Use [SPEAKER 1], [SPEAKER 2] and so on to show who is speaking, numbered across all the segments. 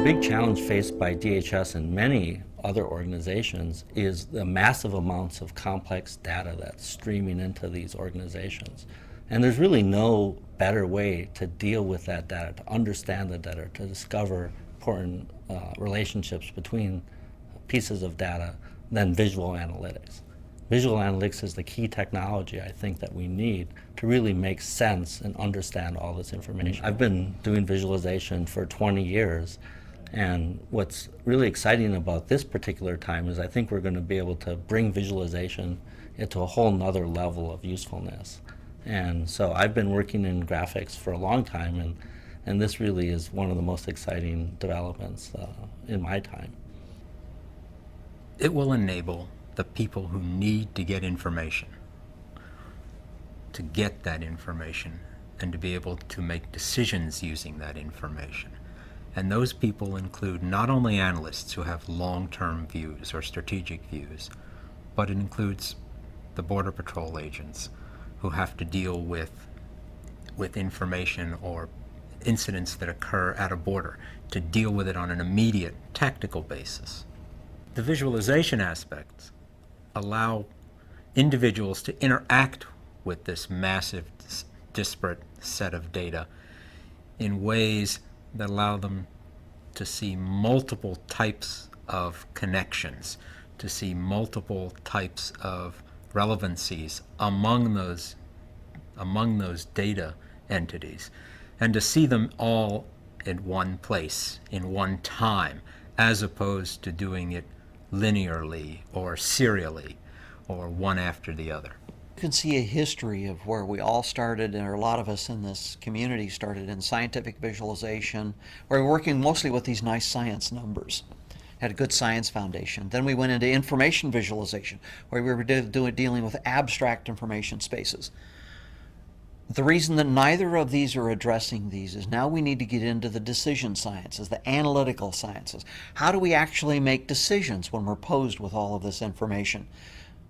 [SPEAKER 1] big challenge faced by DHS and many other organizations is the massive amounts of complex data that's streaming into these organizations. And there's really no better way to deal with that data, to understand the data, to discover important relationships between pieces of data than visual analytics. Visual analytics is the key technology, I think, that we need to really make sense and understand all this information. I've been doing visualization for 20 years, and what's really exciting about this particular time is I think we're going to be able to bring visualization into a whole nother level of usefulness. And so I've been working in graphics for a long time, and this really is one of the most exciting developments in my time.
[SPEAKER 2] It will enable the people who need to get information to get that information and to be able to make decisions using that information. And those people include not only analysts who have long-term views or strategic views, but it includes the Border Patrol agents who have to deal with information or incidents that occur at a border, to deal with it on an immediate tactical basis. The visualization aspects allow individuals to interact with this massive, disparate set of data in ways that allow them to see multiple types of connections, to see multiple types of relevancies among those data entities, and to see them all in one place, in one time, as opposed to doing it linearly or serially or one after the other.
[SPEAKER 3] You can see a history of where we all started, and a lot of us in this community started in scientific visualization, where we're working mostly with these nice science numbers. Had a good science foundation. Then we went into information visualization, where we were dealing with abstract information spaces. The reason that neither of these are addressing these is now we need to get into the decision sciences, the analytical sciences. How do we actually make decisions when we're posed with all of this information?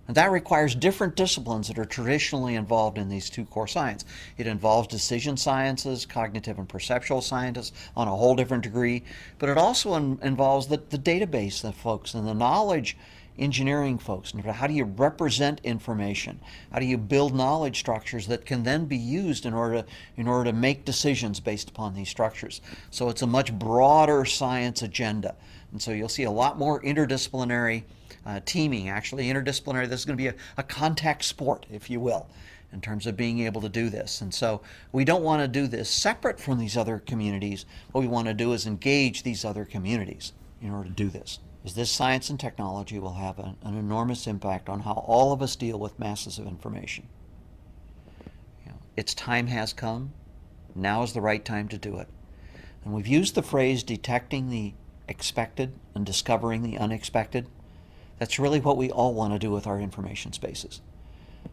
[SPEAKER 3] And that requires different disciplines that are traditionally involved in these two core sciences. It involves decision sciences, cognitive and perceptual scientists on a whole different degree, but it also involves the database the folks and the knowledge engineering folks. How do you represent information? How do you build knowledge structures that can then be used in order to make decisions based upon these structures? So it's a much broader science agenda. And so you'll see a lot more interdisciplinary teaming, actually interdisciplinary. This is going to be a contact sport, if you will, in terms of being able to do this. And so we don't want to do this separate from these other communities. What we want to do is engage these other communities in order to do this. Is this science and technology will have an enormous impact on how all of us deal with masses of information. Its time has come. Now is the right time to do it. And we've used the phrase detecting the expected and discovering the unexpected. That's really what we all want to do with our information spaces.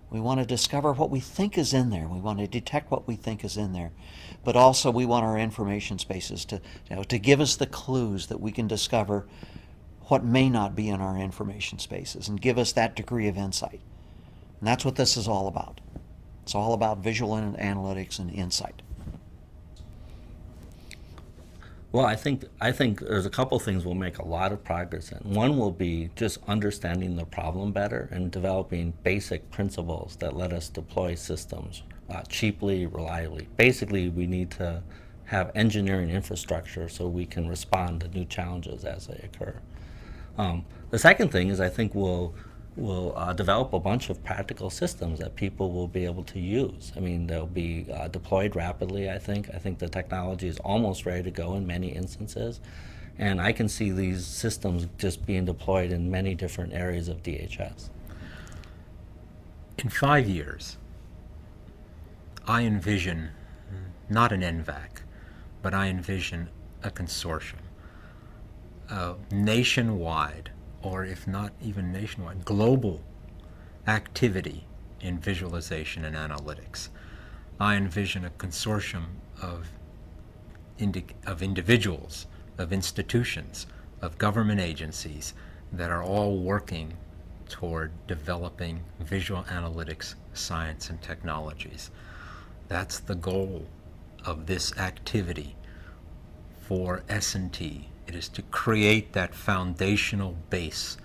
[SPEAKER 3] We want to discover what we think is in there. We want to detect what we think is in there. But also we want our information spaces to give us the clues that we can discover what may not be in our information spaces and give us that degree of insight. And that's what this is all about. It's all about visual analytics and insight.
[SPEAKER 1] Well, I think there's a couple things we'll make a lot of progress in. One will be just understanding the problem better and developing basic principles that let us deploy systems cheaply, reliably. Basically, we need to have engineering infrastructure so we can respond to new challenges as they occur. The second thing is I think we'll develop a bunch of practical systems that people will be able to use. I mean, they'll be deployed rapidly, I think. I think the technology is almost ready to go in many instances. And I can see these systems just being deployed in many different areas of DHS.
[SPEAKER 2] In 5 years, I envision not an NVAC, but I envision a consortium, nationwide, or if not even nationwide, global activity in visualization and analytics. I envision a consortium of individuals, of institutions, of government agencies that are all working toward developing visual analytics science and technologies. That's the goal of this activity for S&T It is to create that foundational base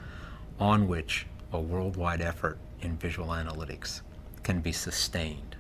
[SPEAKER 2] on which a worldwide effort in visual analytics can be sustained.